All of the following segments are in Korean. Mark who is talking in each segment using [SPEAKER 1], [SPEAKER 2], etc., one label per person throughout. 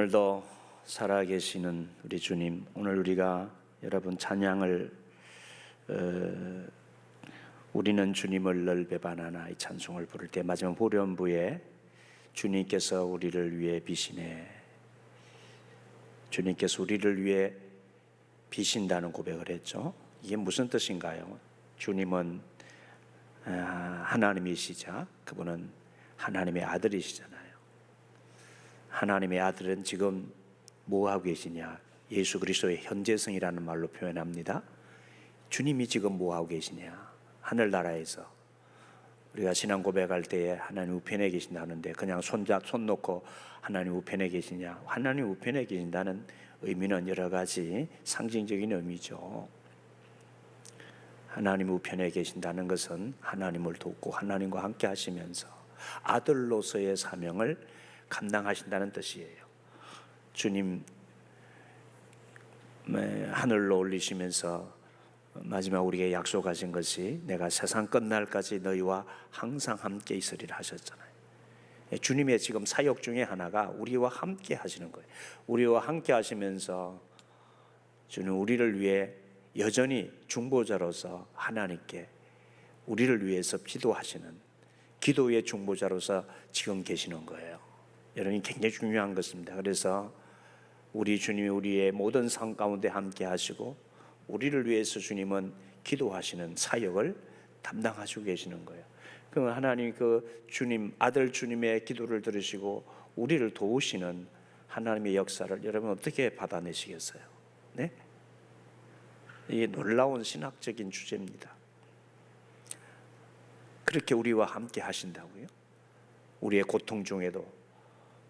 [SPEAKER 1] 오늘도 살아계시는 우리 주님, 오늘 우리가 여러분 찬양을 우리는 주님을 넓에 바나나 이 찬송을 부를 때 마지막 후렴부에 주님께서 우리를 위해 비시네, 주님께서 우리를 위해 비신다는 고백을 했죠. 이게 무슨 뜻인가요? 주님은 하나님이시자 그분은 하나님의 아들이시잖아요. 하나님의 아들은 지금 뭐하고 계시냐? 예수 그리스도의 현재성이라는 말로 표현합니다. 주님이 지금 뭐하고 계시냐? 하늘나라에서 우리가 신앙 고백할 때에 하나님 우편에 계신다는데 그냥 손 놓고 하나님 우편에 계시냐? 하나님 우편에 계신다는 의미는 여러 가지 상징적인 의미죠. 하나님 우편에 계신다는 것은 하나님을 돕고 하나님과 함께 하시면서 아들로서의 사명을 감당하신다는 뜻이에요. 주님 하늘로 올리시면서 마지막 우리에게 약속하신 것이 내가 세상 끝날까지 너희와 항상 함께 있으리라 하셨잖아요. 주님의 지금 사역 중에 하나가 우리와 함께 하시는 거예요. 우리와 함께 하시면서 주는 우리를 위해 여전히 중보자로서 하나님께 우리를 위해서 기도하시는 기도의 중보자로서 지금 계시는 거예요. 여러분이 굉장히 중요한 것입니다. 그래서 우리 주님이 우리의 모든 삶 가운데 함께 하시고 우리를 위해서 주님은 기도하시는 사역을 담당하시고 계시는 거예요. 그럼 하나님 그 주님 아들 주님의 기도를 들으시고 우리를 도우시는 하나님의 역사를 여러분 어떻게 받아내시겠어요? 네? 이게 놀라운 신학적인 주제입니다. 그렇게 우리와 함께 하신다고요? 우리의 고통 중에도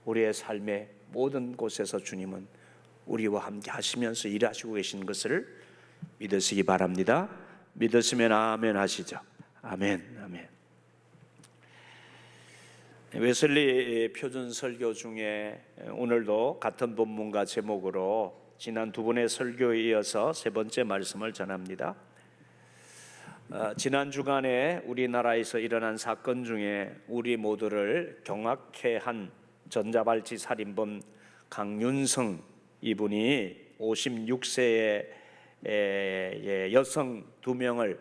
[SPEAKER 1] 우리의 삶의 모든 곳에서 주님은 우리와 함께 하시면서 일하시고 계신 것을 믿으시기 바랍니다. 믿으시면 아멘 하시죠. 아멘, 아멘. 웨슬리 표준 설교 중에 오늘도 같은 본문과 제목으로 지난 두 번의 설교에 이어서 세 번째 말씀을 전합니다. 지난 주간에 우리나라에서 일어난 사건 중에 우리 모두를 경악해 한 전자발찌 살인범 강윤성 이분이 56세의 여성 2명을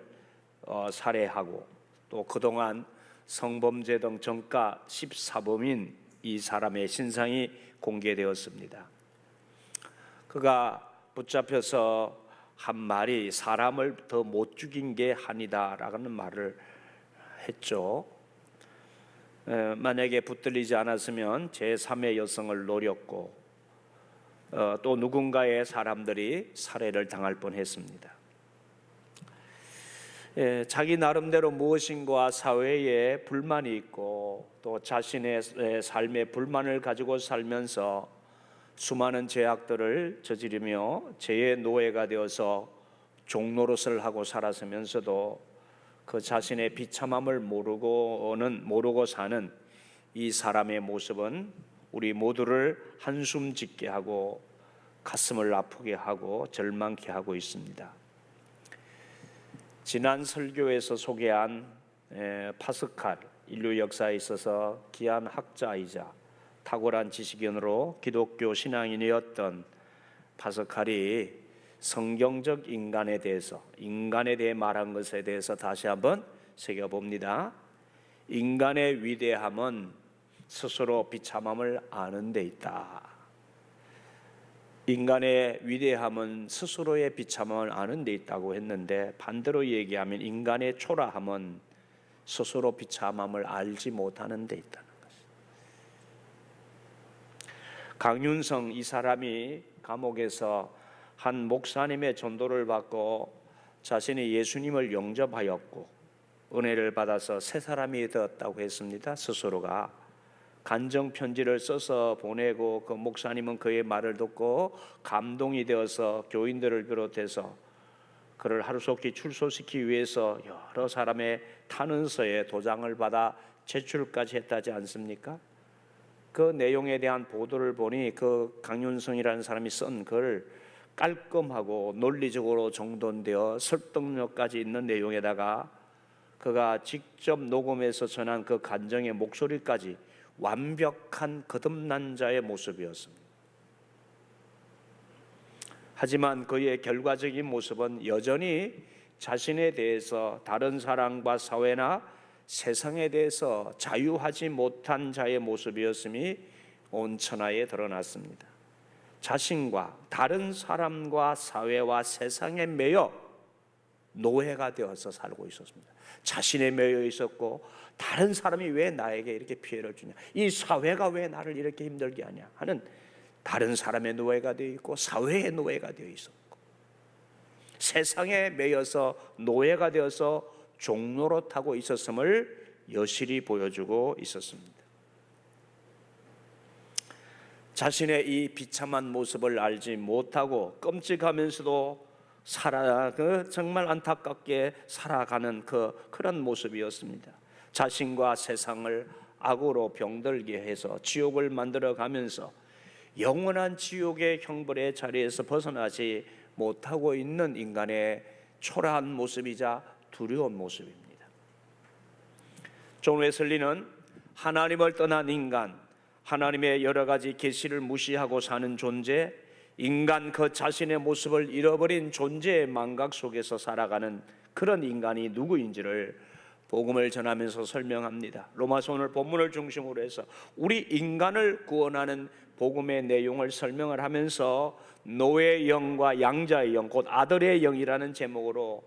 [SPEAKER 1] 살해하고 또 그동안 성범죄 등 전과 14범인 이 사람의 신상이 공개되었습니다. 그가 붙잡혀서 한 말이 사람을 더 못 죽인 게 한이다라는 말을 했죠. 만약에 붙들리지 않았으면 제3의 여성을 노렸고 또 누군가의 사람들이 살해를 당할 뻔했습니다. 자기 나름대로 무엇인가 사회에 불만이 있고 또 자신의 삶에 불만을 가지고 살면서 수많은 죄악들을 저지르며 죄의 노예가 되어서 종노릇을 하고 살았으면서도 그 자신의 비참함을 모르고 사는 이 사람의 모습은 우리 모두를 한숨 짓게 하고 가슴을 아프게 하고 절망케 하고 있습니다. 지난 설교에서 소개한 파스칼, 인류 역사에 있어서 귀한 학자이자 탁월한 지식인으로 기독교 신앙인이었던 파스칼이 성경적 인간에 대해 말한 것에 대해서 다시 한번 새겨봅니다. 인간의 위대함은 스스로 비참함을 아는 데 있다. 인간의 위대함은 스스로의 비참함을 아는 데 있다고 했는데 반대로 얘기하면 인간의 초라함은 스스로 비참함을 알지 못하는 데 있다는 것입니다. 강윤성 이 사람이 감옥에서 한 목사님의 전도를 받고 자신이 예수님을 영접하였고 은혜를 받아서 새 사람이 되었다고 했습니다. 스스로가 간정 편지를 써서 보내고 그 목사님은 그의 말을 듣고 감동이 되어서 교인들을 비롯해서 그를 하루속히 출소시키기 위해서 여러 사람의 탄원서에 도장을 받아 제출까지 했다지 않습니까? 그 내용에 대한 보도를 보니 그 강윤성이라는 사람이 쓴 글 깔끔하고 논리적으로 정돈되어 설득력까지 있는 내용에다가 그가 직접 녹음해서 전한 그 간정의 목소리까지 완벽한 거듭난 자의 모습이었습니다. 하지만 그의 결과적인 모습은 여전히 자신에 대해서 다른 사람과 사회나 세상에 대해서 자유하지 못한 자의 모습이었음이 온 천하에 드러났습니다. 자신과 다른 사람과 사회와 세상에 매여 노예가 되어서 살고 있었습니다. 자신에 매여 있었고, 다른 사람이 왜 나에게 이렇게 피해를 주냐, 이 사회가 왜 나를 이렇게 힘들게 하냐 하는 다른 사람의 노예가 되어 있고, 사회의 노예가 되어 있었고, 세상에 매여서 노예가 되어서 종노릇하고 있었음을 여실히 보여주고 있었습니다. 자신의 이 비참한 모습을 알지 못하고 끔찍하면서도 정말 안타깝게 살아가는 그런 모습이었습니다. 자신과 세상을 악으로 병들게 해서 지옥을 만들어가면서 영원한 지옥의 형벌의 자리에서 벗어나지 못하고 있는 인간의 초라한 모습이자 두려운 모습입니다. 존 웨슬리는 하나님을 떠난 인간, 하나님의 여러 가지 계시를 무시하고 사는 존재, 인간 그 자신의 모습을 잃어버린 존재의 망각 속에서 살아가는 그런 인간이 누구인지를 복음을 전하면서 설명합니다. 로마서 오늘 본문을 중심으로 해서 우리 인간을 구원하는 복음의 내용을 설명을 하면서 노예의 영과 양자의 영, 곧 아들의 영이라는 제목으로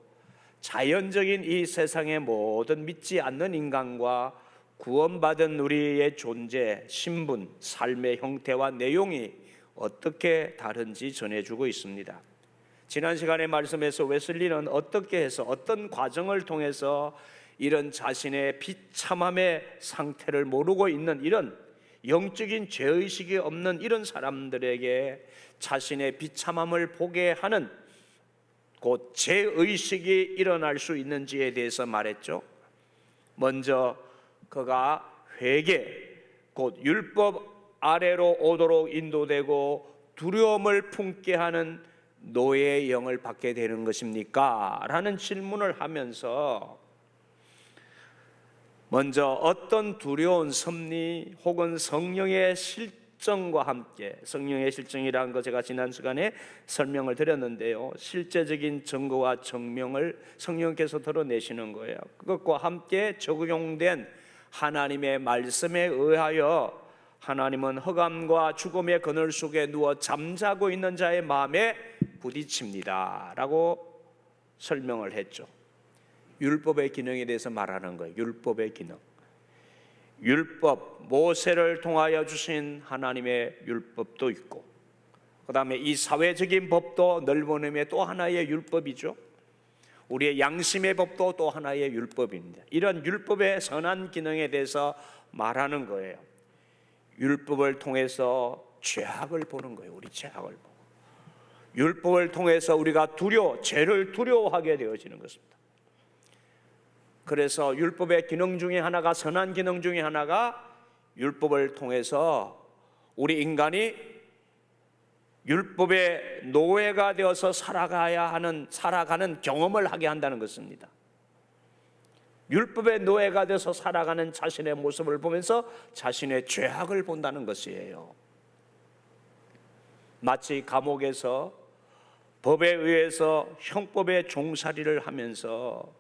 [SPEAKER 1] 자연적인 이 세상의 모든 믿지 않는 인간과 구원받은 우리의 존재, 신분, 삶의 형태와 내용이 어떻게 다른지 전해주고 있습니다. 지난 시간의 말씀에서 웨슬리는 어떻게 해서 어떤 과정을 통해서 이런 자신의 비참함의 상태를 모르고 있는 이런 영적인 죄의식이 없는 이런 사람들에게 자신의 비참함을 보게 하는 곧 죄의식이 일어날 수 있는지에 대해서 말했죠. 먼저 그가 회개, 곧 율법 아래로 오도록 인도되고 두려움을 품게 하는 노예의 영을 받게 되는 것입니까? 라는 질문을 하면서 먼저 어떤 두려운 섭리 혹은 성령의 실정과 함께, 성령의 실정이라는 거 제가 지난 시간에 설명을 드렸는데요, 실제적인 증거와 증명을 성령께서 드러내시는 거예요. 그것과 함께 적용된 하나님의 말씀에 의하여 하나님은 흑암과 죽음의 그늘 속에 누워 잠자고 있는 자의 마음에 부딪힙니다 라고 설명을 했죠. 율법의 기능에 대해서 말하는 거예요. 율법의 기능, 율법, 모세를 통하여 주신 하나님의 율법도 있고, 그 다음에 이 사회적인 법도 넓은 의미의 또 하나의 율법이죠. 우리의 양심의 법도 또 하나의 율법입니다. 이런 율법의 선한 기능에 대해서 말하는 거예요. 율법을 통해서 죄악을 보는 거예요. 우리 죄악을 보고, 율법을 통해서 우리가 죄를 두려워하게 되어지는 것입니다. 그래서 율법의 기능 중에 하나가, 선한 기능 중에 하나가 율법을 통해서 우리 인간이 율법의 노예가 되어서 살아가는 경험을 하게 한다는 것입니다. 율법의 노예가 돼서 살아가는 자신의 모습을 보면서 자신의 죄악을 본다는 것이에요. 마치 감옥에서 법에 의해서 형법의 종살이를 하면서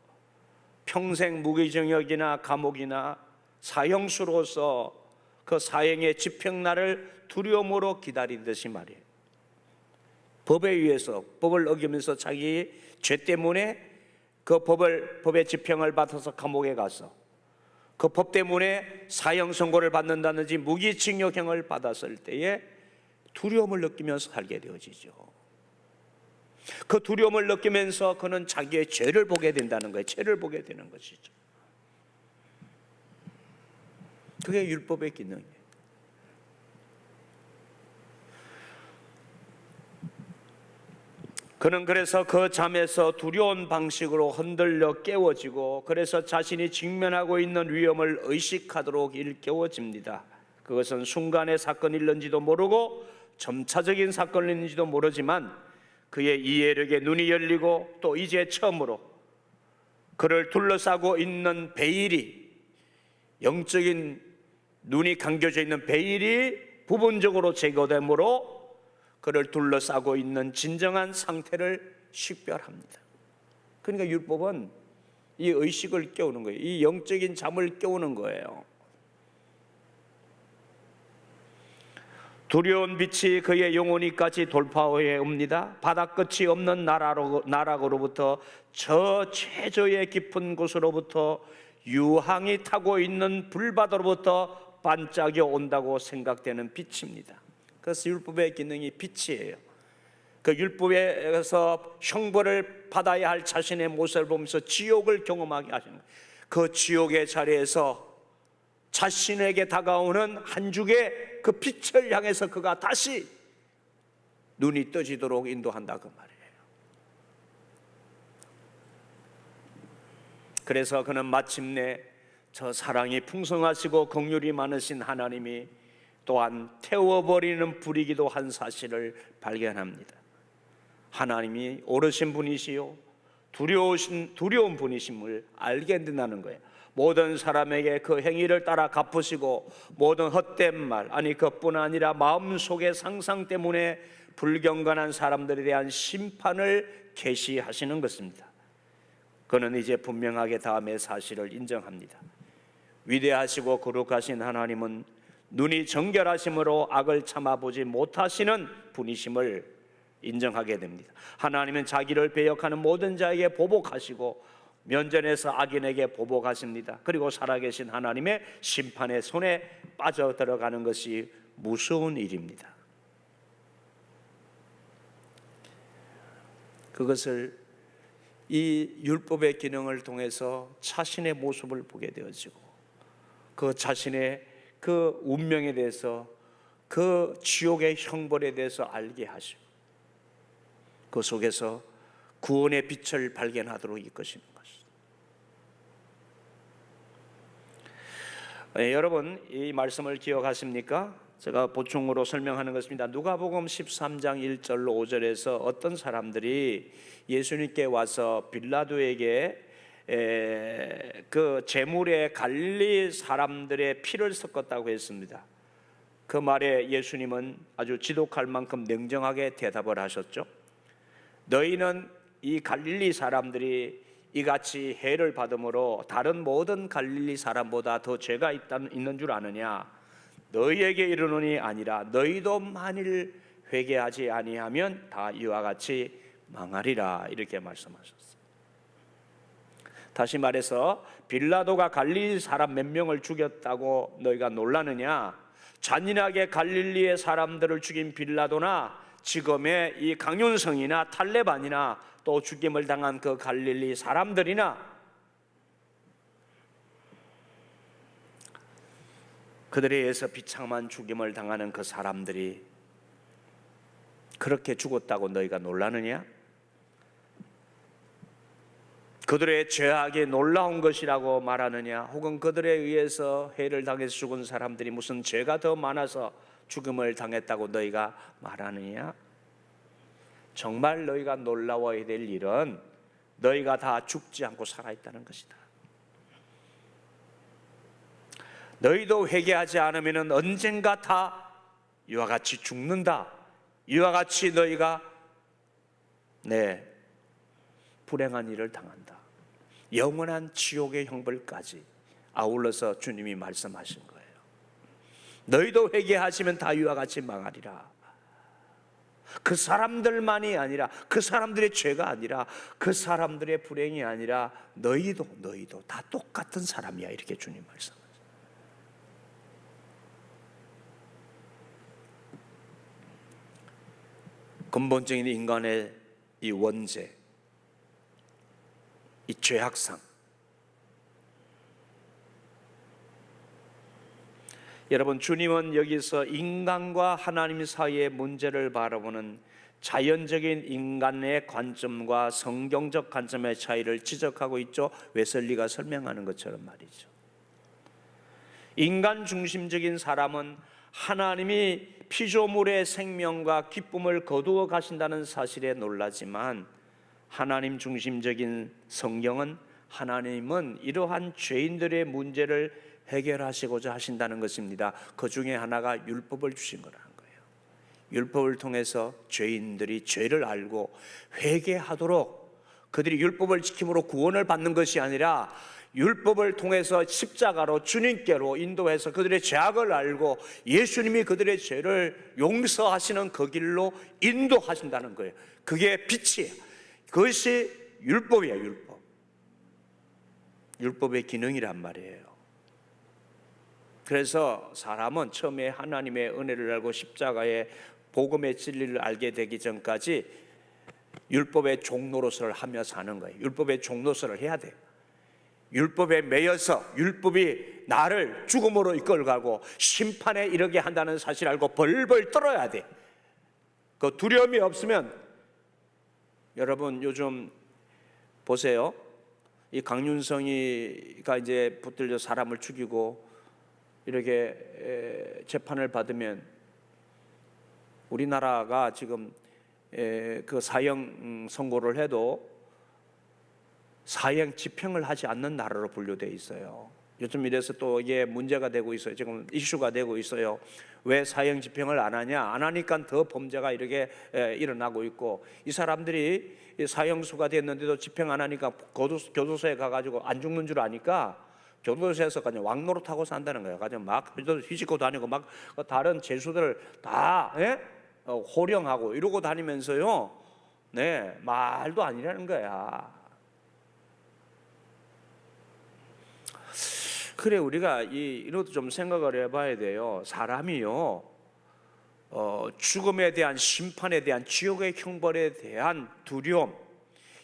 [SPEAKER 1] 평생 무기징역이나 감옥이나 사형수로서 그 사형의 집행날을 두려움으로 기다리듯이 말이에요. 법에 의해서, 법을 어기면서 자기 죄 때문에 그 법의 집행을 받아서 감옥에 가서 그 법 때문에 사형 선고를 받는다든지 무기징역형을 받았을 때에 두려움을 느끼면서 살게 되어지죠. 그 두려움을 느끼면서 그는 자기의 죄를 보게 된다는 거예요. 죄를 보게 되는 것이죠. 그게 율법의 기능이에요. 그는 그래서 그 잠에서 두려운 방식으로 흔들려 깨워지고, 그래서 자신이 직면하고 있는 위험을 의식하도록 일깨워집니다. 그것은 순간의 사건일는지도 모르고 점차적인 사건인지도 모르지만 그의 이해력에 눈이 열리고, 또 이제 처음으로 그를 둘러싸고 있는 베일이, 영적인 눈이 감겨져 있는 베일이 부분적으로 제거되므로 그를 둘러싸고 있는 진정한 상태를 식별합니다. 그러니까 율법은 이 의식을 깨우는 거예요. 이 영적인 잠을 깨우는 거예요. 두려운 빛이 그의 영혼이까지 돌파해 옵니다. 바다 끝이 없는 나락으로부터 저 최저의 깊은 곳으로부터 유황이 타고 있는 불바다로부터 반짝여 온다고 생각되는 빛입니다. 그래서 율법의 기능이 빛이에요. 그 율법에서 형벌을 받아야 할 자신의 모습을 보면서 지옥을 경험하게 하시는 거예요. 그 지옥의 자리에서 자신에게 다가오는 한 주의 그 빛을 향해서 그가 다시 눈이 떠지도록 인도한다 그 말이에요. 그래서 그는 마침내 저 사랑이 풍성하시고 긍휼이 많으신 하나님이 또한 태워버리는 불이기도 한 사실을 발견합니다. 하나님이 오르신 분이시요 두려운 분이심을 알게 된다는 거예요. 모든 사람에게 그 행위를 따라 갚으시고 모든 헛된 말, 아니 그뿐 아니라 마음속의 상상 때문에 불경건한 사람들에 대한 심판을 계시하시는 것입니다. 그는 이제 분명하게 다음의 사실을 인정합니다. 위대하시고 거룩하신 하나님은 눈이 정결하심으로 악을 참아보지 못하시는 분이심을 인정하게 됩니다. 하나님은 자기를 배역하는 모든 자에게 보복하시고 면전에서 악인에게 보복하십니다. 그리고 살아계신 하나님의 심판의 손에 빠져들어가는 것이 무서운 일입니다. 그것을 이 율법의 기능을 통해서 자신의 모습을 보게 되어지고 그 자신의 그 운명에 대해서 그 지옥의 형벌에 대해서 알게 하시고 그 속에서 구원의 빛을 발견하도록 이끄시는 것입니다. 여러분 이 말씀을 기억하십니까? 제가 보충으로 설명하는 것입니다. 누가복음 13장 1절로 5절에서 어떤 사람들이 예수님께 와서 빌라도에게 그 제물에 갈릴리 사람들의 피를 섞었다고 했습니다. 그 말에 예수님은 아주 지독할 만큼 냉정하게 대답을 하셨죠. 너희는 이 갈릴리 사람들이 이같이 해를 받음으로 다른 모든 갈릴리 사람보다 더 죄가 있는 줄 아느냐? 너희에게 이르노니 아니라 너희도 만일 회개하지 아니하면 다 이와 같이 망하리라 이렇게 말씀하셨어요. 다시 말해서 빌라도가 갈릴리 사람 몇 명을 죽였다고 너희가 놀라느냐? 잔인하게 갈릴리의 사람들을 죽인 빌라도나 지금의 이 강윤성이나 탈레반이나 또 죽임을 당한 그 갈릴리 사람들이나 그들에 의해서 비참한 죽임을 당하는 그 사람들이 그렇게 죽었다고 너희가 놀라느냐? 그들의 죄악이 놀라운 것이라고 말하느냐? 혹은 그들에 의해서 해를 당해서 죽은 사람들이 무슨 죄가 더 많아서 죽음을 당했다고 너희가 말하느냐? 정말 너희가 놀라워야 될 일은 너희가 다 죽지 않고 살아있다는 것이다. 너희도 회개하지 않으면 언젠가 다 이와 같이 죽는다. 이와 같이 너희가 불행한 일을 당한다. 영원한 지옥의 형벌까지 아울러서 주님이 말씀하신 거예요. 너희도 회개하시면 다 이와 같이 망하리라. 그 사람들만이 아니라 그 사람들의 죄가 아니라 그 사람들의 불행이 아니라 너희도 다 똑같은 사람이야 이렇게 주님 말씀하세요. 근본적인 인간의 이 원죄, 이 죄악상, 여러분 주님은 여기서 인간과 하나님 사이의 문제를 바라보는 자연적인 인간의 관점과 성경적 관점의 차이를 지적하고 있죠. 웨슬리가 설명하는 것처럼 말이죠. 인간 중심적인 사람은 하나님이 피조물의 생명과 기쁨을 거두어 가신다는 사실에 놀라지만 하나님 중심적인 성경은 하나님은 이러한 죄인들의 문제를 해결하시고자 하신다는 것입니다. 그 중에 하나가 율법을 주신 거라는 거예요. 율법을 통해서 죄인들이 죄를 알고 회개하도록, 그들이 율법을 지킴으로 구원을 받는 것이 아니라 율법을 통해서 십자가로 주님께로 인도해서 그들의 죄악을 알고 예수님이 그들의 죄를 용서하시는 그 길로 인도하신다는 거예요. 그게 빛이에요. 그것이 율법이에요. 율법. 율법의 기능이란 말이에요. 그래서 사람은 처음에 하나님의 은혜를 알고 십자가의 복음의 진리를 알게 되기 전까지 율법의 종노릇을 하며 사는 거예요. 율법의 종노릇을 해야 돼요. 율법에 매여서 율법이 나를 죽음으로 이끌어가고 심판에 이르게 한다는 사실을 알고 벌벌 떨어야 돼. 그 두려움이 없으면, 여러분 요즘 보세요. 이 강윤성이가 이제 붙들려 사람을 죽이고 이렇게 재판을 받으면 우리나라가 지금 그 사형 선고를 해도 사형 집행을 하지 않는 나라로 분류되어 있어요. 요즘 이래서 또 이게 문제가 되고 있어요. 지금 이슈가 되고 있어요. 왜 사형 집행을 안 하냐? 안 하니까 더 범죄가 이렇게 일어나고 있고, 이 사람들이 사형수가 됐는데도 집행 안 하니까 교도소에 가가지고 안 죽는 줄 아니까 교도소에서 그냥 왕노릇하고 산다는 거예요. 가지고 막 휘짓고 다니고 막 다른 죄수들을 다 호령하고 이러고 다니면서요. 네, 말도 아니라는 거야. 그래, 우리가 이것도 좀 생각을 해봐야 돼요. 사람이요, 죽음에 대한, 심판에 대한, 지옥의 형벌에 대한 두려움,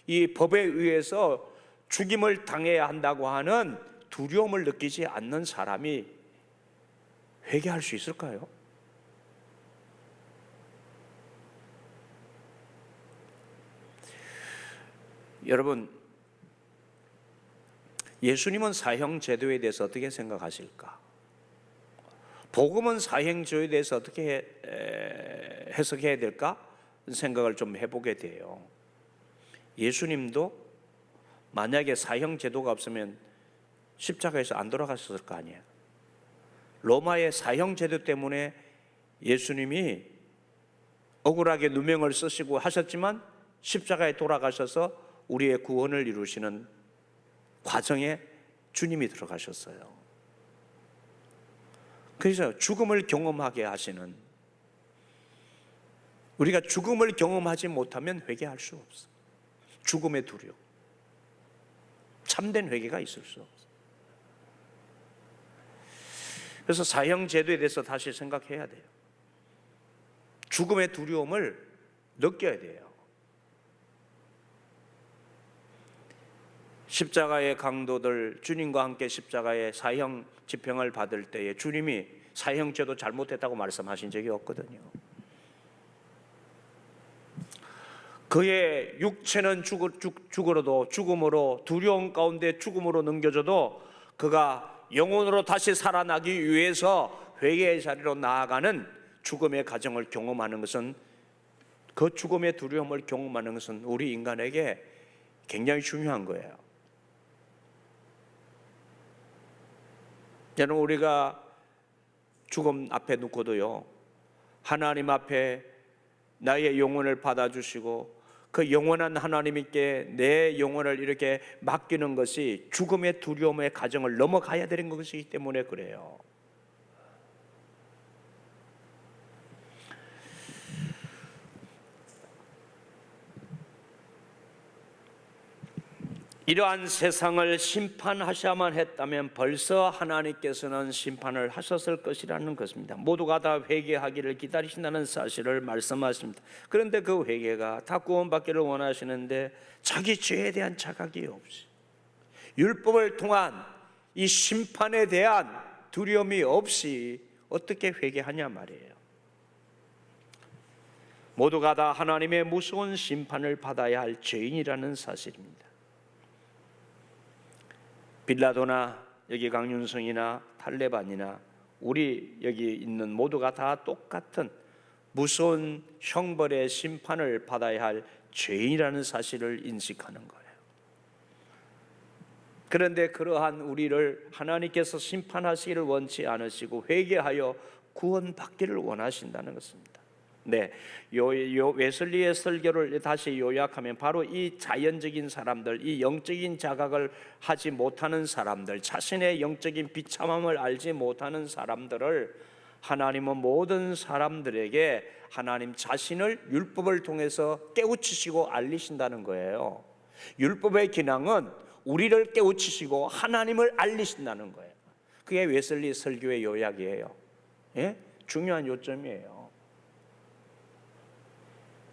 [SPEAKER 1] 이 법에 의해서 죽임을 당해야 한다고 하는 두려움을 느끼지 않는 사람이 회개할 수 있을까요? 여러분, 예수님은 사형 제도에 대해서 어떻게 생각하실까? 복음은 사형 제도에 대해서 어떻게 해석해야 될까? 생각을 좀 해보게 돼요. 예수님도 만약에 사형 제도가 없으면 십자가에서 안 돌아가셨을 거 아니에요. 로마의 사형 제도 때문에 예수님이 억울하게 누명을 쓰시고 하셨지만 십자가에 돌아가셔서 우리의 구원을 이루시는 과정에 주님이 들어가셨어요. 그래서 죽음을 경험하게 하시는, 우리가 죽음을 경험하지 못하면 회개할 수 없어. 죽음의 두려움, 참된 회개가 있을 수 없어. 그래서 사형 제도에 대해서 다시 생각해야 돼요. 죽음의 두려움을 느껴야 돼요. 십자가의 강도들, 주님과 함께 십자가의 사형 집행을 받을 때에 주님이 사형제도 잘못했다고 말씀하신 적이 없거든요. 그의 육체는 죽으로도, 죽음으로, 두려움 가운데 죽음으로 넘겨져도 그가 영혼으로 다시 살아나기 위해서 회개의 자리로 나아가는 죽음의 과정을 경험하는 것은, 그 죽음의 두려움을 경험하는 것은 우리 인간에게 굉장히 중요한 거예요. 여러분, 우리가 죽음 앞에 놓고도요, 하나님 앞에 나의 영혼을 받아주시고 그 영원한 하나님께 내 영혼을 이렇게 맡기는 것이 죽음의 두려움의 과정을 넘어가야 되는 것이기 때문에 그래요. 이러한 세상을 심판하셔야만 했다면 벌써 하나님께서는 심판을 하셨을 것이라는 것입니다. 모두가 다 회개하기를 기다리신다는 사실을 말씀하십니다. 그런데 그 회개가 다 구원받기를 원하시는데 자기 죄에 대한 자각이 없이, 율법을 통한 이 심판에 대한 두려움이 없이 어떻게 회개하냐 말이에요. 모두가 다 하나님의 무서운 심판을 받아야 할 죄인이라는 사실입니다. 빌라도나 여기 강윤성이나 탈레반이나 우리 여기 있는 모두가 다 똑같은 무서운 형벌의 심판을 받아야 할 죄인이라는 사실을 인식하는 거예요. 그런데 그러한 우리를 하나님께서 심판하시기를 원치 않으시고 회개하여 구원받기를 원하신다는 것입니다. 네, 요 웨슬리의 설교를 다시 요약하면 바로 이 자연적인 사람들, 이 영적인 자각을 하지 못하는 사람들, 자신의 영적인 비참함을 알지 못하는 사람들을 하나님은 모든 사람들에게 하나님 자신을 율법을 통해서 깨우치시고 알리신다는 거예요. 율법의 기능은 우리를 깨우치시고 하나님을 알리신다는 거예요. 그게 웨슬리 설교의 요약이에요. 예? 중요한 요점이에요.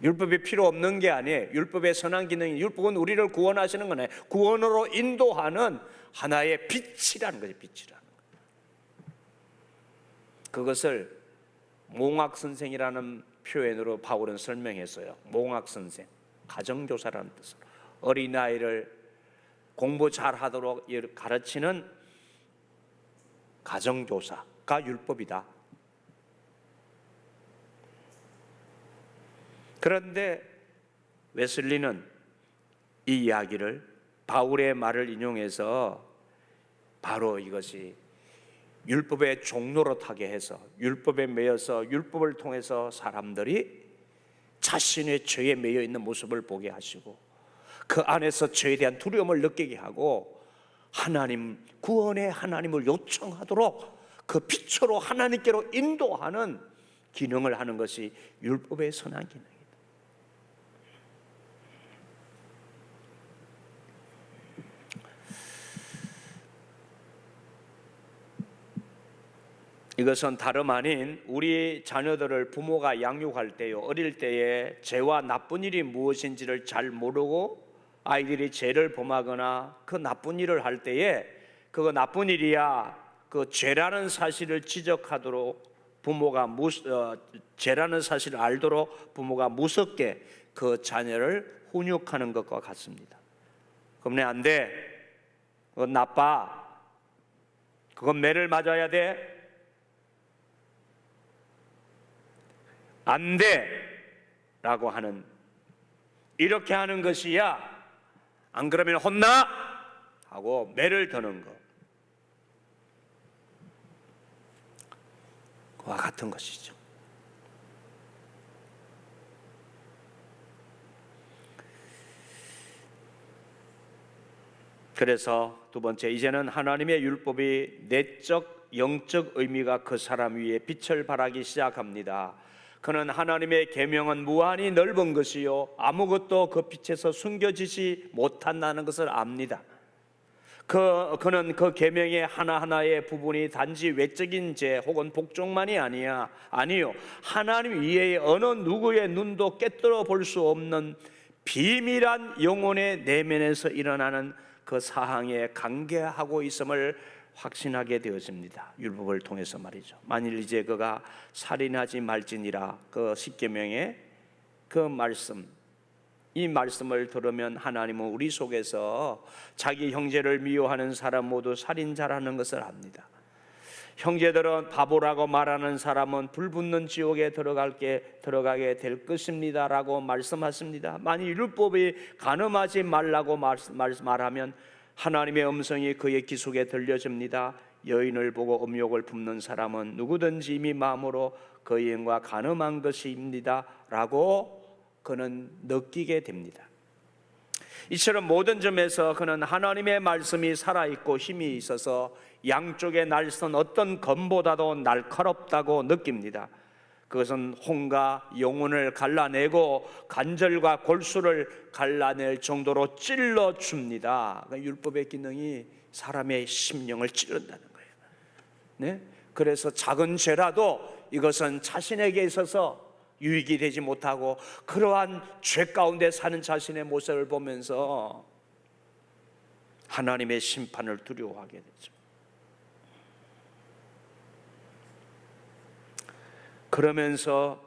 [SPEAKER 1] 율법이 필요 없는 게 아니에요. 율법의 선한 기능이, 율법은 우리를 구원하시는 거네. 구원으로 인도하는 하나의 빛이라는 거죠. 빛이라는 거예요. 그것을 몽학선생이라는 표현으로 바울은 설명했어요. 몽학선생, 가정교사라는 뜻으로 어린아이를 공부 잘하도록 가르치는 가정교사가 율법이다. 그런데 웨슬리는 이 이야기를, 바울의 말을 인용해서 바로 이것이 율법의 종노릇하게 해서, 율법에 매여서 율법을 통해서 사람들이 자신의 죄에 매여 있는 모습을 보게 하시고 그 안에서 죄에 대한 두려움을 느끼게 하고 하나님, 구원의 하나님을 요청하도록 그 빛으로 하나님께로 인도하는 기능을 하는 것이 율법의 선한 기능. 이것은 다름 아닌 우리 자녀들을 부모가 양육할 때요, 어릴 때에 죄와 나쁜 일이 무엇인지를 잘 모르고 아이들이 죄를 범하거나 그 나쁜 일을 할 때에 그거 나쁜 일이야, 그 죄라는 사실을 지적하도록 부모가 죄라는 사실을 알도록 부모가 무섭게 그 자녀를 훈육하는 것과 같습니다. 그러면 안 돼, 그건 나빠, 그건 매를 맞아야 돼, 안 돼! 라고 하는, 이렇게 하는 것이야, 안 그러면 혼나! 하고 매를 드는 것, 그와 같은 것이죠. 그래서 두 번째, 이제는 하나님의 율법이 내적 영적 의미가 그 사람 위에 빛을 발하기 시작합니다. 그는 하나님의 계명은 무한히 넓은 것이요 아무것도 그 빛에서 숨겨지지 못한다는 것을 압니다. 그는 그 계명의 하나하나의 부분이 단지 외적인 죄 혹은 복종만이 아니요 하나님 이외의 어느 누구의 눈도 깨뜨려 볼 수 없는 비밀한 영혼의 내면에서 일어나는 그 사항에 관계하고 있음을 확신하게 되어집니다. 율법을 통해서 말이죠. 만일 이제 그가 살인하지 말지니라, 그 십계명의 그 말씀, 이 말씀을 들으면 하나님은 우리 속에서 자기 형제를 미워하는 사람 모두 살인자라는 것을 압니다. 형제들은 바보라고 말하는 사람은 불붙는 지옥에 들어가게 될 것입니다 라고 말씀하십니다. 만일 율법이 간음하지 말라고 말하면 하나님의 음성이 그의 귀 속에 들려집니다. 여인을 보고 음욕을 품는 사람은 누구든지 이미 마음으로 그 여인과 간음한 것입니다 라고 그는 느끼게 됩니다. 이처럼 모든 점에서 그는 하나님의 말씀이 살아있고 힘이 있어서 양쪽에 날선 어떤 검보다도 날카롭다고 느낍니다. 그것은 혼과 영혼을 갈라내고 간절과 골수를 갈라낼 정도로 찔러줍니다. 그러니까 율법의 기능이 사람의 심령을 찌른다는 거예요. 네? 그래서 작은 죄라도 이것은 자신에게 있어서 유익이 되지 못하고 그러한 죄 가운데 사는 자신의 모습을 보면서 하나님의 심판을 두려워하게 되죠. 그러면서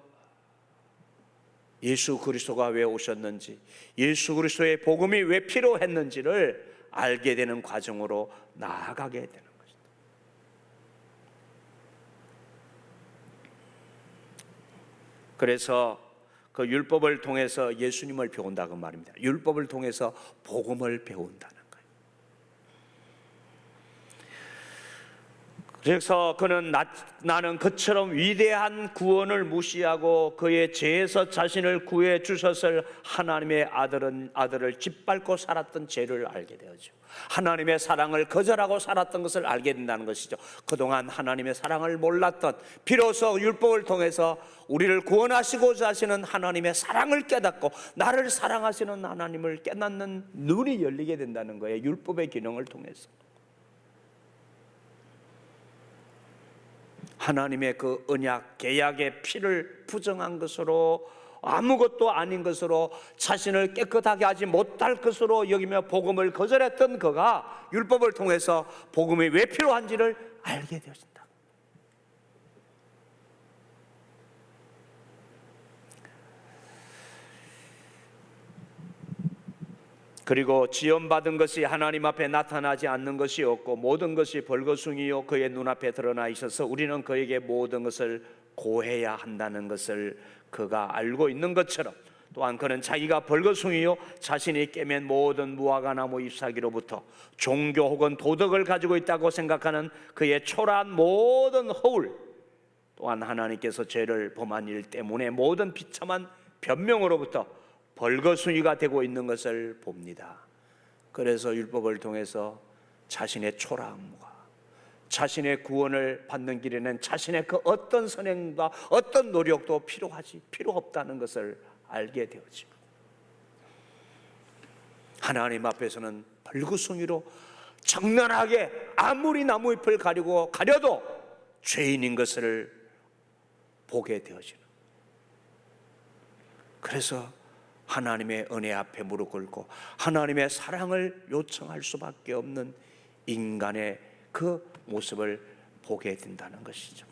[SPEAKER 1] 예수 그리스도가 왜 오셨는지, 예수 그리스도의 복음이 왜 필요했는지를 알게 되는 과정으로 나아가게 되는 것입니다. 그래서 그 율법을 통해서 예수님을 배운다고 말입니다. 율법을 통해서 복음을 배운다는 거예요. 그래서 그는 나는 그처럼 위대한 구원을 무시하고 그의 죄에서 자신을 구해 주셨을 하나님의 아들을 짓밟고 살았던 죄를 알게 되었죠. 하나님의 사랑을 거절하고 살았던 것을 알게 된다는 것이죠. 그동안 하나님의 사랑을 몰랐던, 비로소 율법을 통해서 우리를 구원하시고자 하시는 하나님의 사랑을 깨닫고 나를 사랑하시는 하나님을 깨닫는 눈이 열리게 된다는 거예요. 율법의 기능을 통해서. 하나님의 그 언약, 계약의 피를 부정한 것으로, 아무것도 아닌 것으로, 자신을 깨끗하게 하지 못할 것으로 여기며 복음을 거절했던 그가 율법을 통해서 복음이 왜 필요한지를 알게 되어진다. 그리고 지원받은 것이 하나님 앞에 나타나지 않는 것이 없고 모든 것이 벌거숭이요 그의 눈앞에 드러나 있어서 우리는 그에게 모든 것을 고해야 한다는 것을 그가 알고 있는 것처럼, 또한 그는 자기가 벌거숭이요 자신이 깨맨 모든 무화과나무 잎사귀로부터 종교 혹은 도덕을 가지고 있다고 생각하는 그의 초라한 모든 허울, 또한 하나님께서 죄를 범한 일 때문에 모든 비참한 변명으로부터 벌거숭이가 되고 있는 것을 봅니다. 그래서 율법을 통해서 자신의 초라함과 자신의 구원을 받는 길에는 자신의 그 어떤 선행과 어떤 노력도 필요 없다는 것을 알게 되었죠. 하나님 앞에서는 벌거숭이로 적나라하게 아무리 나무잎을 가려도 죄인인 것을 보게 되어지는, 그래서 하나님의 은혜 앞에 무릎 꿇고 하나님의 사랑을 요청할 수밖에 없는 인간의 그 모습을 보게 된다는 것이죠.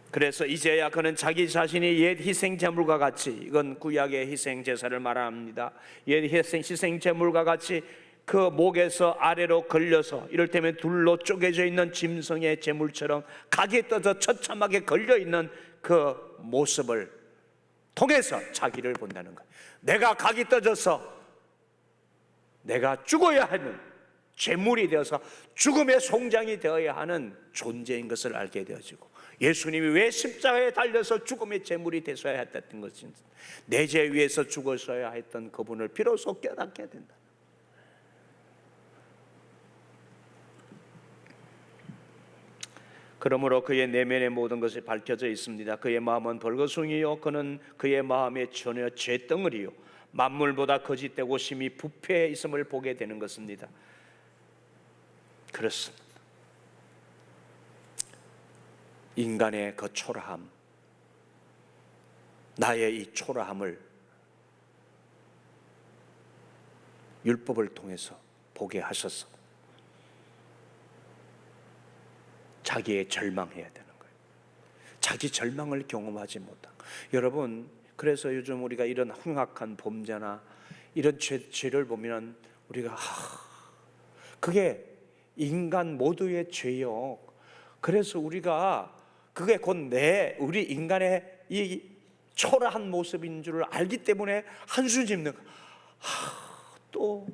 [SPEAKER 1] 그래서 이제야 그는 자기 자신이 옛 희생제물과 같이, 이건 구약의 희생제사를 말합니다. 옛 희생제물과 같이 그 목에서 아래로 걸려서 이를테면 둘로 쪼개져 있는 짐승의 제물처럼 각이 떠서 처참하게 걸려있는 그 모습을 통해서 자기를 본다는 거예요. 내가 각이 떠져서 내가 죽어야 하는, 제물이 되어서 죽음의 송장이 되어야 하는 존재인 것을 알게 되어지고, 예수님이 왜 십자가에 달려서 죽음의 제물이 되셔야 했던 것인지, 내 죄 위해서 죽으셔야 했던 그분을 비로소 깨닫게 된다. 그러므로 그의 내면의 모든 것이 밝혀져 있습니다. 그의 마음은 벌거숭이요 그는 그의 마음에 전혀 죄덩어리요 만물보다 거짓되고 심히 부패해 있음을 보게 되는 것입니다. 그렇습니다. 인간의 그 초라함, 나의 이 초라함을 율법을 통해서 보게 하셔서 자기의 절망해야 되는 거예요. 자기 절망을 경험하지 못한. 여러분, 그래서 요즘 우리가 이런 흉악한 범죄나 이런 죄를 보면 우리가 그게 인간 모두의 죄요. 그래서 우리가 그게 곧 우리 인간의 이 초라한 모습인 줄을 알기 때문에 한숨 짓는 거예요. 또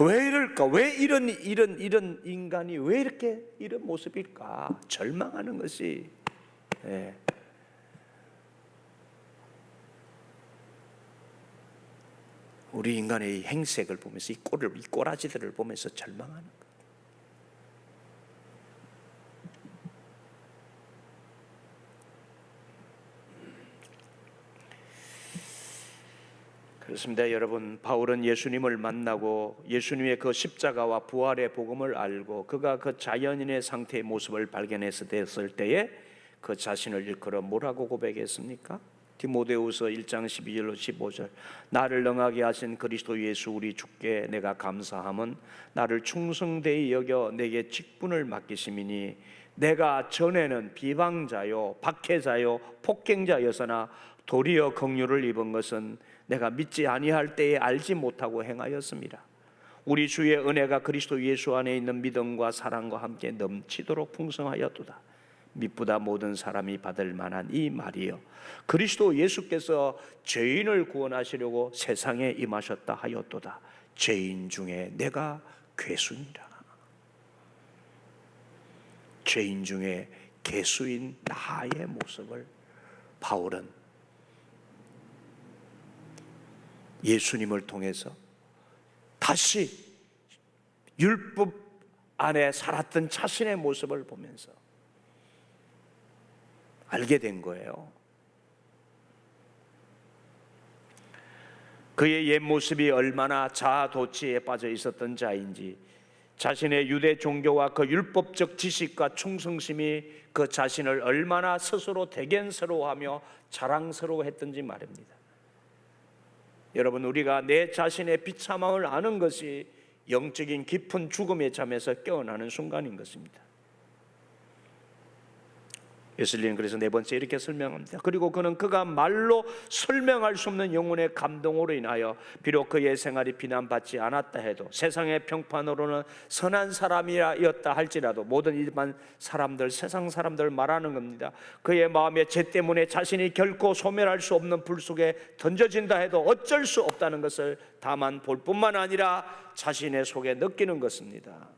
[SPEAKER 1] 왜 이럴까? 왜 이런 인간이 왜 이렇게 이런 모습일까? 절망하는 것이. 예. 우리 인간의 이 행색을 보면서 이 꼬라지들을 보면서 절망하는 거예요. 그렇습니다. 여러분, 바울은 예수님을 만나고 예수님의 그 십자가와 부활의 복음을 알고 그가 그 자연인의 상태의 모습을 발견했을 때에 그 자신을 일컬어 뭐라고 고백했습니까? 디모데후서 1장 12절로 15절, 나를 능하게 하신 그리스도 예수 우리 주께 내가 감사함은 나를 충성되이 여겨 내게 직분을 맡기심이니 내가 전에는 비방자요 박해자요 폭행자였으나 도리어 긍휼을 입은 것은 내가 믿지 아니할 때에 알지 못하고 행하였습니다. 우리 주의 은혜가 그리스도 예수 안에 있는 믿음과 사랑과 함께 넘치도록 풍성하였도다. 미쁘다 모든 사람이 받을 만한 이 말이요 그리스도 예수께서 죄인을 구원하시려고 세상에 임하셨다 하였도다. 죄인 중에 내가 괴수니라. 죄인 중에 괴수인 나의 모습을 바울은 예수님을 통해서 다시 율법 안에 살았던 자신의 모습을 보면서 알게 된 거예요. 그의 옛 모습이 얼마나 자아도취에 빠져 있었던 자인지, 자신의 유대 종교와 그 율법적 지식과 충성심이 그 자신을 얼마나 스스로 대견스러워하며 자랑스러워했던지 말입니다. 여러분, 우리가 내 자신의 비참함을 아는 것이 영적인 깊은 죽음의 잠에서 깨어나는 순간인 것입니다. 웨슬리는 그래서 네 번째 이렇게 설명합니다. 그리고 그는 그가 말로 설명할 수 없는 영혼의 감동으로 인하여 비록 그의 생활이 비난받지 않았다 해도, 세상의 평판으로는 선한 사람이었다 할지라도, 모든 일반 사람들, 세상 사람들 말하는 겁니다. 그의 마음의 죄 때문에 자신이 결코 소멸할 수 없는 불 속에 던져진다 해도 어쩔 수 없다는 것을 다만 볼 뿐만 아니라 자신의 속에 느끼는 것입니다.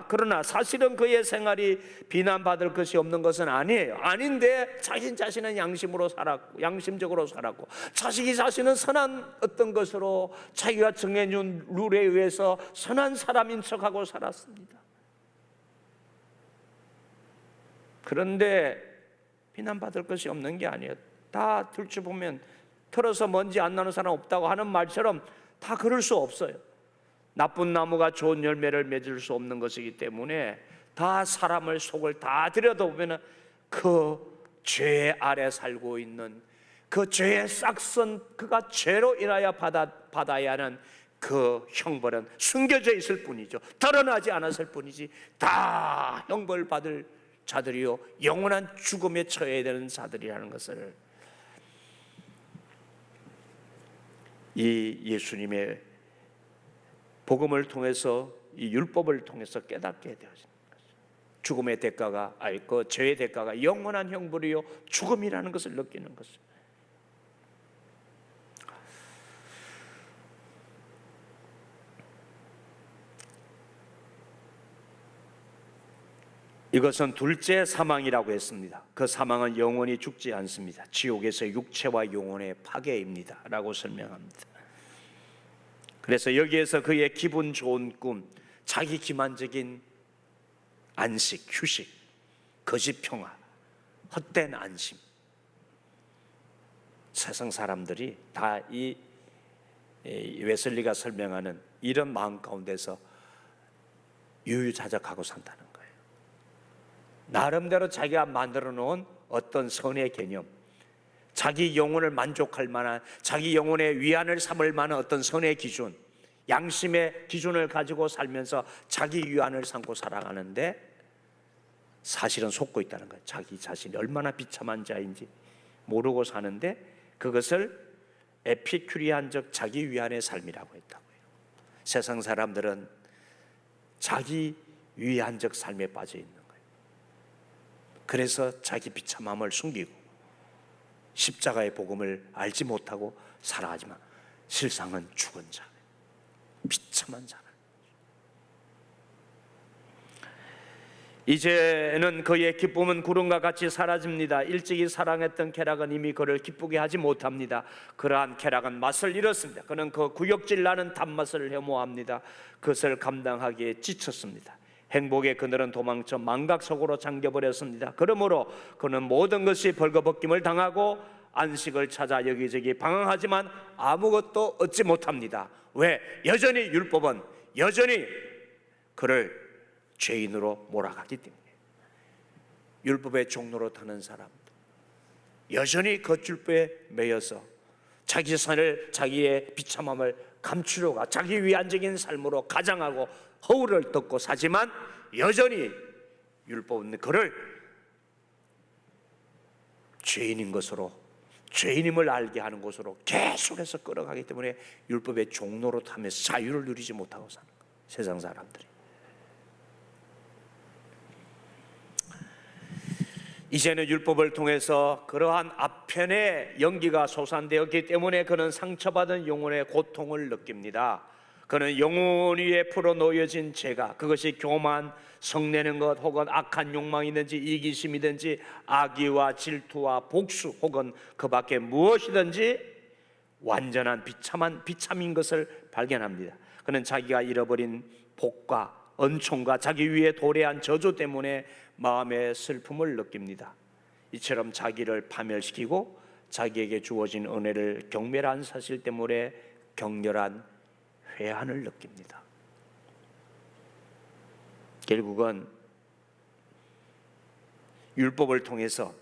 [SPEAKER 1] 그러나 사실은 그의 생활이 비난받을 것이 없는 것은 아니에요. 아닌데 자신은 양심적으로 살았고, 자신은 선한 어떤 것으로 자기가 정해준 룰에 의해서 선한 사람인 척하고 살았습니다. 그런데 비난받을 것이 없는 게 아니에요. 다 들춰보면 털어서 먼지 안 나는 사람 없다고 하는 말처럼 다 그럴 수 없어요. 나쁜 나무가 좋은 열매를 맺을 수 없는 것이기 때문에 다 사람을 속을 다 들여다보면 그 죄 아래 살고 있는 그 죄의 싹선, 그가 죄로 인하여 받아야 하는 그 형벌은 숨겨져 있을 뿐이죠. 드러나지 않았을 뿐이지 다 형벌 받을 자들이요 영원한 죽음에 처해야 되는 자들이라는 것을 이 예수님의 복음을 통해서, 이 율법을 통해서 깨닫게 되어진 것이죠. 죽음의 대가가, 그 죄의 대가가 영원한 형벌이요 죽음이라는 것을 느끼는 것입니다. 이것은 둘째 사망이라고 했습니다. 그 사망은 영원히 죽지 않습니다. 지옥에서 육체와 영혼의 파괴입니다 라고 설명합니다. 그래서 여기에서 그의 기분 좋은 꿈, 자기 기만적인 안식, 휴식, 거짓 평화, 헛된 안심, 세상 사람들이 다 이 웨슬리가 설명하는 이런 마음 가운데서 유유자적하고 산다는 거예요. 나름대로 자기가 만들어 놓은 어떤 선의 개념, 자기 영혼을 만족할 만한, 자기 영혼의 위안을 삼을 만한 어떤 선의 기준, 양심의 기준을 가지고 살면서 자기 위안을 삼고 살아가는데 사실은 속고 있다는 거예요. 자기 자신이 얼마나 비참한 자인지 모르고 사는데 그것을 에피큐리안적 자기 위안의 삶이라고 했다고요. 세상 사람들은 자기 위안적 삶에 빠져 있는 거예요. 그래서 자기 비참함을 숨기고 십자가의 복음을 알지 못하고 살아가지만 실상은 죽은 자, 비참한 자라. 이제는 그의 기쁨은 구름과 같이 사라집니다. 일찍이 사랑했던 쾌락은 이미 그를 기쁘게 하지 못합니다. 그러한 쾌락은 맛을 잃었습니다. 그는 그 구역질 나는 단맛을 혐오합니다. 그것을 감당하기에 지쳤습니다. 행복의 그늘은 도망쳐 망각 속으로 잠겨버렸습니다. 그러므로 그는 모든 것이 벌거벗김을 당하고 안식을 찾아 여기저기 방황하지만 아무것도 얻지 못합니다. 왜? 여전히 율법은 여전히 그를 죄인으로 몰아가기 때문에. 율법의 종로로 타는 사람들, 여전히 그 율법에 매여서 자기 산을, 자기의 비참함을 감추려고 자기 위안적인 삶으로 가장하고 허울을 덮고 사지만 여전히 율법은 그를 죄인인 것으로, 죄인임을 알게 하는 것으로 계속해서 끌어가기 때문에 율법의 종로로 타면서 자유를 누리지 못하고 사는 거예요, 세상 사람들이. 이제는 율법을 통해서 그러한 아편의 연기가 솟아되었기 때문에 그는 상처받은 영혼의 고통을 느낍니다. 그는 영혼 위에 풀어놓여진 죄가, 그것이 교만, 성내는 것, 혹은 악한 욕망이든지 이기심이든지 악의와 질투와 복수, 혹은 그 밖에 무엇이든지 완전한 비참인 것을 발견합니다. 그는 자기가 잃어버린 복과 은총과 자기 위에 도래한 저주 때문에 마음의 슬픔을 느낍니다. 이처럼 자기를 파멸시키고 자기에게 주어진 은혜를 경멸한 사실 때문에 격렬한 회한을 느낍니다. 결국은 율법을 통해서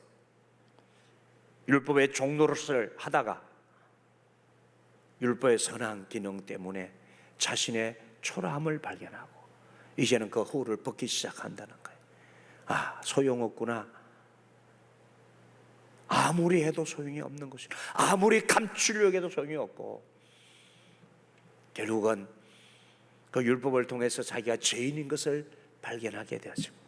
[SPEAKER 1] 율법의 종노릇을 하다가 율법의 선한 기능 때문에 자신의 초라함을 발견하고 이제는 그 후를 벗기 시작한다는 거예요. 아, 소용없구나. 아무리 해도 소용이 없는 것이고, 아무리 감추려고 해도 소용이 없고, 결국은 그 율법을 통해서 자기가 죄인인 것을 발견하게 되었습니다.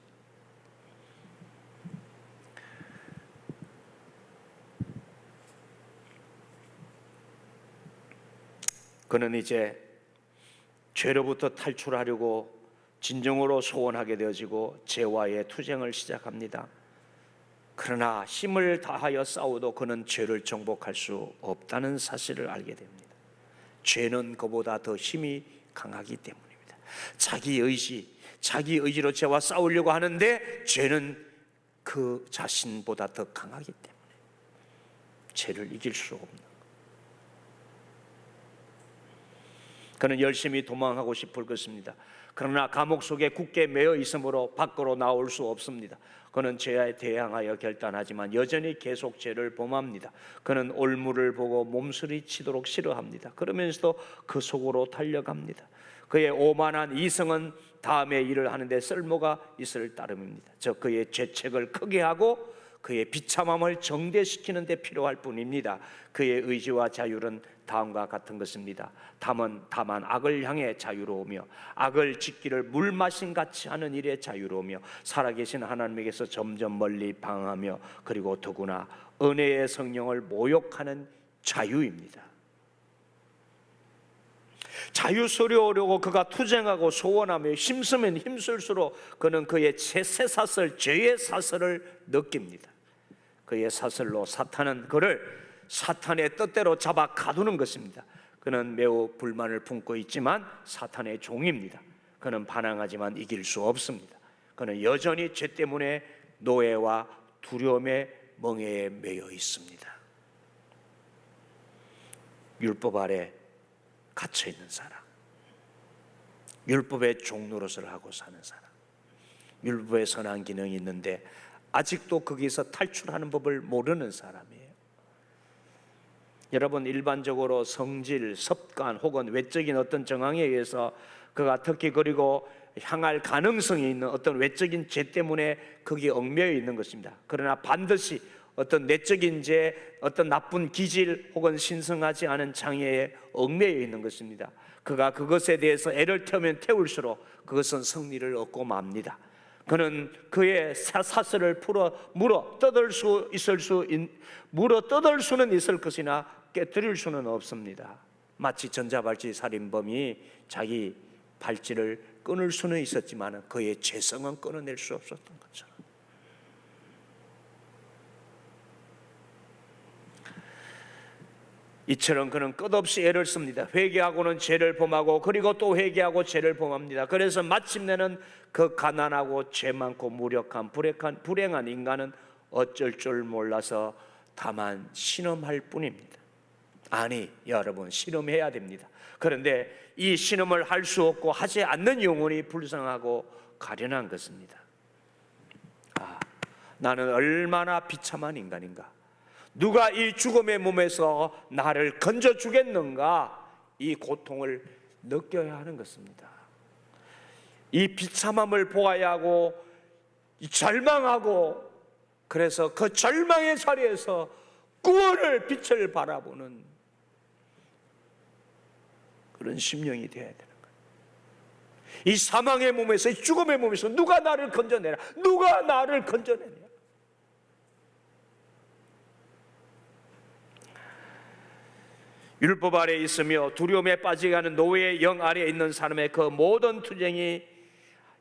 [SPEAKER 1] 그는 이제 죄로부터 탈출하려고 진정으로 소원하게 되어지고 죄와의 투쟁을 시작합니다. 그러나 힘을 다하여 싸워도 그는 죄를 정복할 수 없다는 사실을 알게 됩니다. 죄는 그보다 더 힘이 강하기 때문입니다. 자기 의지로 죄와 싸우려고 하는데 죄는 그 자신보다 더 강하기 때문에 죄를 이길 수 없는. 그는 열심히 도망하고 싶을 것입니다. 그러나 감옥 속에 굳게 매여 있으므로 밖으로 나올 수 없습니다. 그는 죄에 대항하여 결단하지만 여전히 계속 죄를 범합니다. 그는 올무를 보고 몸서리치도록 싫어합니다. 그러면서도 그 속으로 달려갑니다. 그의 오만한 이성은 다음에 일을 하는데 쓸모가 있을 따름입니다. 저 그의 죄책을 크게 하고 그의 비참함을 정대시키는 데 필요할 뿐입니다. 그의 의지와 자율은 다음과 같은 것입니다. 다만 악을 향해 자유로우며 악을 짓기를 물 마신 같이 하는 일에 자유로우며 살아계신 하나님에게서 점점 멀리 방황하며 그리고 더구나 은혜의 성령을 모욕하는 자유입니다. 자유스러우려고 그가 투쟁하고 소원하며 힘쓰면 힘쓸수록 그는 그의 쇠사슬, 죄의 사슬을 느낍니다. 그의 사슬로 사탄은 그를 사탄의 뜻대로 잡아 가두는 것입니다. 그는 매우 불만을 품고 있지만 사탄의 종입니다. 그는 반항하지만 이길 수 없습니다. 그는 여전히 죄 때문에 노예와 두려움의 멍에에 매여 있습니다. 율법 아래 갇혀 있는 사람, 율법의 종노릇을 하고 사는 사람, 율법의 선한 기능이 있는데 아직도 거기서 탈출하는 법을 모르는 사람이에요. 여러분, 일반적으로 성질, 습관 혹은 외적인 어떤 정황에 의해서 그가 특히 그리고 향할 가능성이 있는 어떤 외적인 죄 때문에 거기에 얽매여 있는 것입니다. 그러나 반드시 어떤 내적인 죄, 어떤 나쁜 기질 혹은 신성하지 않은 장애에 얽매여 있는 것입니다. 그가 그것에 대해서 애를 태우면 태울수록 그것은 승리를 얻고 맙니다. 그는 그의 사슬을 물어 뜯을 수는 있을 것이나 깨뜨릴 수는 없습니다. 마치 전자발찌 살인범이 자기 발찌를 끊을 수는 있었지만 그의 죄성은 끊어낼 수 없었던 것처럼, 이처럼 그는 끝없이 애를 씁니다. 회개하고는 죄를 범하고 그리고 또 회개하고 죄를 범합니다. 그래서 마침내는 그 가난하고 죄 많고 무력한 불행한 인간은 어쩔 줄 몰라서 다만 신음할 뿐입니다. 아니, 여러분, 신음해야 됩니다. 그런데 이 신음을 할 수 없고 하지 않는 영혼이 불쌍하고 가련한 것입니다. 나는 얼마나 비참한 인간인가. 누가 이 죽음의 몸에서 나를 건져주겠는가. 이 고통을 느껴야 하는 것입니다. 이 비참함을 보아야 하고 절망하고, 그래서 그 절망의 자리에서 구원을, 빛을 바라보는 그런 심령이 되어야 되는 거예요. 이 사망의 몸에서, 이 죽음의 몸에서 누가 나를 건져내라, 누가 나를 건져내냐. 율법 아래에 있으며 두려움에 빠져가는 노예의 영 아래에 있는 사람의 그 모든 투쟁이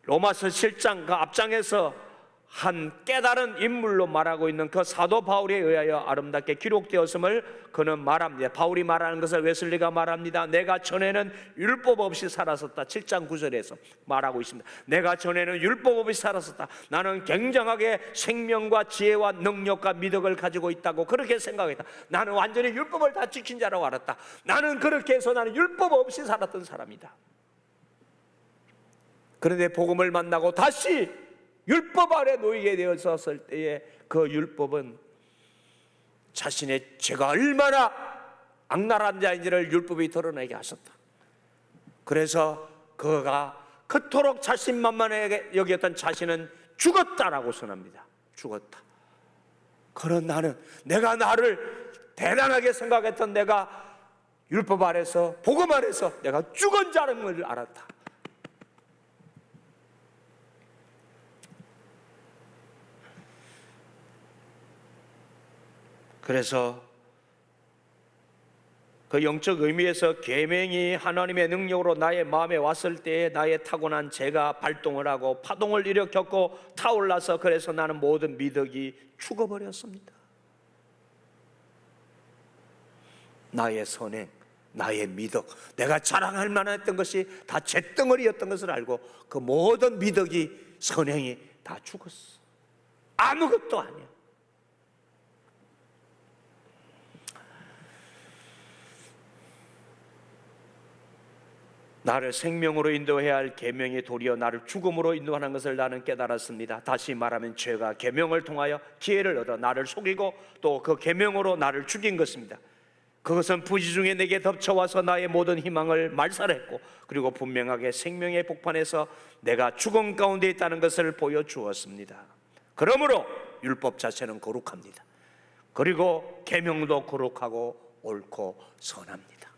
[SPEAKER 1] 로마서 7장 그 앞장에서 한 깨달은 인물로 말하고 있는 그 사도 바울에 의하여 아름답게 기록되었음을 그는 말합니다. 바울이 말하는 것을 웨슬리가 말합니다. 내가 전에는 율법 없이 살았었다. 7장 9절에서 말하고 있습니다. 내가 전에는 율법 없이 살았었다. 나는 굉장하게 생명과 지혜와 능력과 미덕을 가지고 있다고 그렇게 생각했다. 나는 완전히 율법을 다 지킨 자라고 알았다. 나는 그렇게 해서 나는 율법 없이 살았던 사람이다. 그런데 복음을 만나고 다시 율법 아래 놓이게 되었을 때에 그 율법은 자신의 죄가 얼마나 악랄한 자인지를 율법이 드러내게 하셨다. 그래서 그가 그토록 자신만만하게 여겼던 자신은 죽었다라고 선언합니다. 죽었다. 그런 나는, 내가 나를 대단하게 생각했던 내가 율법 아래서, 복음 아래서 내가 죽은 자라는 걸 알았다. 그래서 그 영적 의미에서 계명이 하나님의 능력으로 나의 마음에 왔을 때에 나의 타고난 죄가 발동을 하고 파동을 일으켰고 타올라서, 그래서 나는 모든 미덕이 죽어버렸습니다. 나의 선행, 나의 미덕, 내가 자랑할 만했던 것이 다 잿덩어리였던 것을 알고 그 모든 미덕이, 선행이 다 죽었어. 아무것도 아니야. 나를 생명으로 인도해야 할 계명이 도리어 나를 죽음으로 인도하는 것을 나는 깨달았습니다. 다시 말하면 죄가 계명을 통하여 기회를 얻어 나를 속이고 또 그 계명으로 나를 죽인 것입니다. 그것은 부지 중에 내게 덮쳐와서 나의 모든 희망을 말살했고, 그리고 분명하게 생명의 복판에서 내가 죽음 가운데 있다는 것을 보여주었습니다. 그러므로 율법 자체는 거룩합니다. 그리고 계명도 거룩하고 옳고 선합니다.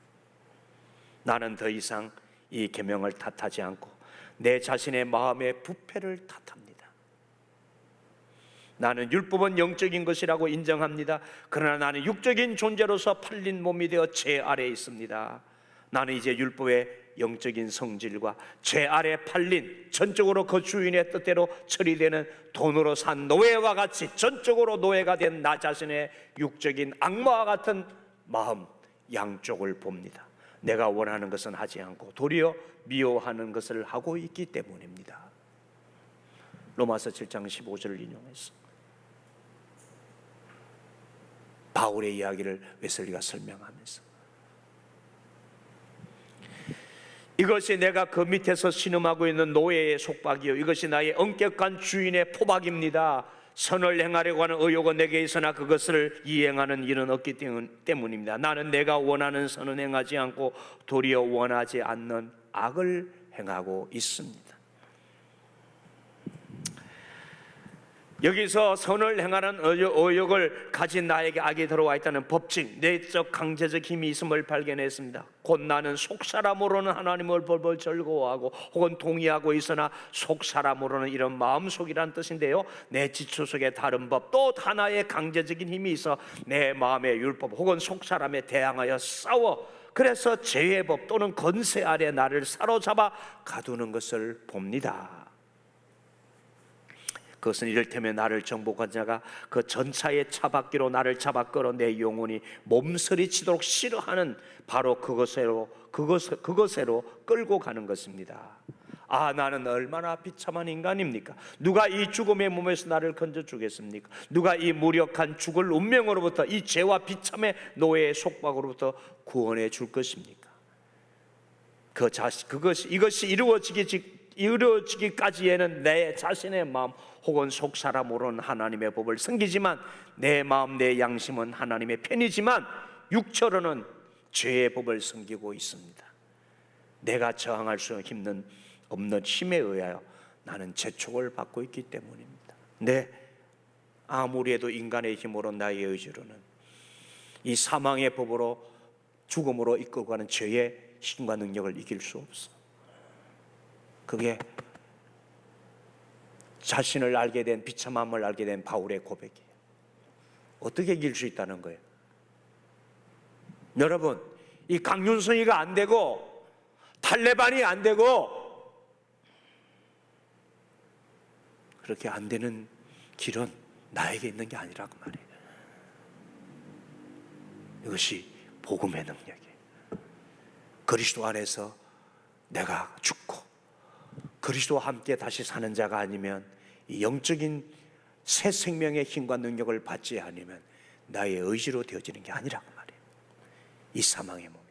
[SPEAKER 1] 나는 더 이상 이 계명을 탓하지 않고 내 자신의 마음의 부패를 탓합니다. 나는 율법은 영적인 것이라고 인정합니다. 그러나 나는 육적인 존재로서 팔린 몸이 되어 죄 아래에 있습니다. 나는 이제 율법의 영적인 성질과 죄 아래 팔린, 전적으로 그 주인의 뜻대로 처리되는 돈으로 산 노예와 같이 전적으로 노예가 된 나 자신의 육적인 악마와 같은 마음, 양쪽을 봅니다. 내가 원하는 것은 하지 않고 도리어 미워하는 것을 하고 있기 때문입니다. 로마서 7장 15절을 인용해서 바울의 이야기를 웨슬리가 설명하면서, 이것이 내가 그 밑에서 신음하고 있는 노예의 속박이요, 이것이 나의 엄격한 주인의 포박입니다. 선을 행하려고 하는 의욕은 내게 있으나 그것을 이행하는 일은 없기 때문입니다. 나는 내가 원하는 선은 행하지 않고 도리어 원하지 않는 악을 행하고 있습니다. 여기서 선을 행하는 의욕을 가진 나에게 악이 들어와 있다는 법칙, 내적 강제적 힘이 있음을 발견했습니다. 곧 나는 속사람으로는 하나님을 벌벌 즐거워하고 혹은 동의하고 있으나 속사람으로는 이런 마음속이란 뜻인데요, 내 지초 속에 다른 법, 또 하나의 강제적인 힘이 있어 내 마음의 율법 혹은 속사람에 대항하여 싸워, 그래서 죄의 법 또는 건세 아래 나를 사로잡아 가두는 것을 봅니다. 그것은 이를테면 나를 정복한 자가 그 전차의 차바퀴로 나를 잡아 끌어 내 영혼이 몸서리치도록 싫어하는 바로 그것으로 끌고 가는 것입니다. 아, 나는 얼마나 비참한 인간입니까? 누가 이 죽음의 몸에서 나를 건져 주겠습니까? 누가 이 무력한 죽을 운명으로부터, 이 죄와 비참의 노예의 속박으로부터 구원해 줄 것입니까? 이것이 이루어지기까지에는 내 자신의 마음 혹은 속사람으로는 하나님의 법을 섬기지만 내 마음 내 양심은 하나님의 편이지만 육체로는 죄의 법을 섬기고 있습니다. 내가 저항할 수 없는 힘에 의하여 나는 재촉을 받고 있기 때문입니다. 네, 아무리 해도 인간의 힘으로, 나의 의지로는 이 사망의 법으로 죽음으로 이끌고 가는 죄의 힘과 능력을 이길 수 없어. 그게 자신을 알게 된, 비참함을 알게 된 바울의 고백이에요. 어떻게 이길 수 있다는 거예요? 여러분, 이 강윤성이가 안 되고 탈레반이 안 되고 그렇게 안 되는 길은 나에게 있는 게 아니라고 말이에요. 이것이 복음의 능력이에요. 그리스도 안에서 내가 죽고 그리스도와 함께 다시 사는 자가 아니면 이 영적인 새 생명의 힘과 능력을 받지 않으면 나의 의지로 되어지는 게 아니라고 말이에요. 이 사망의 몸이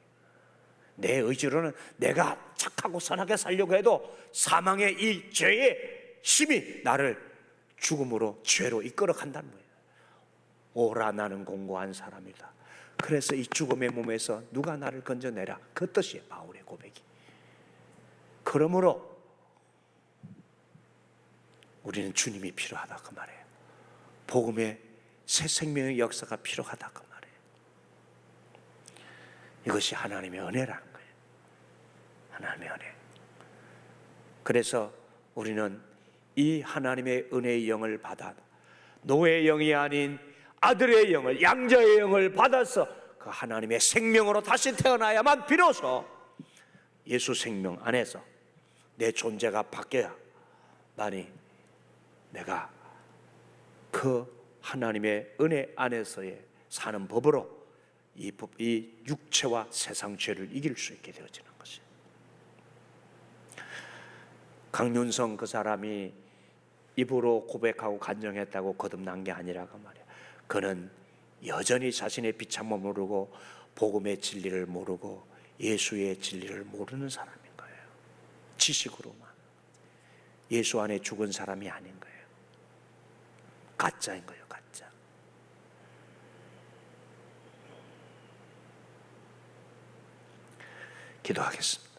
[SPEAKER 1] 내 의지로는 내가 착하고 선하게 살려고 해도 사망의 이 죄의 힘이 나를 죽음으로 죄로 이끌어 간다는 거예요. 오라 나는 공고한 사람이다. 그래서 이 죽음의 몸에서 누가 나를 건져내라, 그 뜻이에요. 바울의 고백이. 그러므로 우리는 주님이 필요하다 그 말이에요. 복음의 새 생명의 역사가 필요하다 그 말이에요. 이것이 하나님의 은혜라는 거예요. 하나님의 은혜. 그래서 우리는 이 하나님의 은혜의 영을 받아 노예의 영이 아닌 아들의 영을, 양자의 영을 받아서 그 하나님의 생명으로 다시 태어나야만 비로소 예수 생명 안에서 내 존재가 바뀌어야만이 내가 그 하나님의 은혜 안에서의 사는 법으로 이 육체와 세상 죄를 이길 수 있게 되어지는 것이에요. 강윤성 그 사람이 입으로 고백하고 간증했다고 거듭난 게 아니라고 말이야. 그는 여전히 자신의 비참함을 모르고 복음의 진리를 모르고 예수의 진리를 모르는 사람인 거예요. 지식으로만. 예수 안에 죽은 사람이 아닌 거예요. 가짜인 거예요, 가짜. 기도하겠습니다.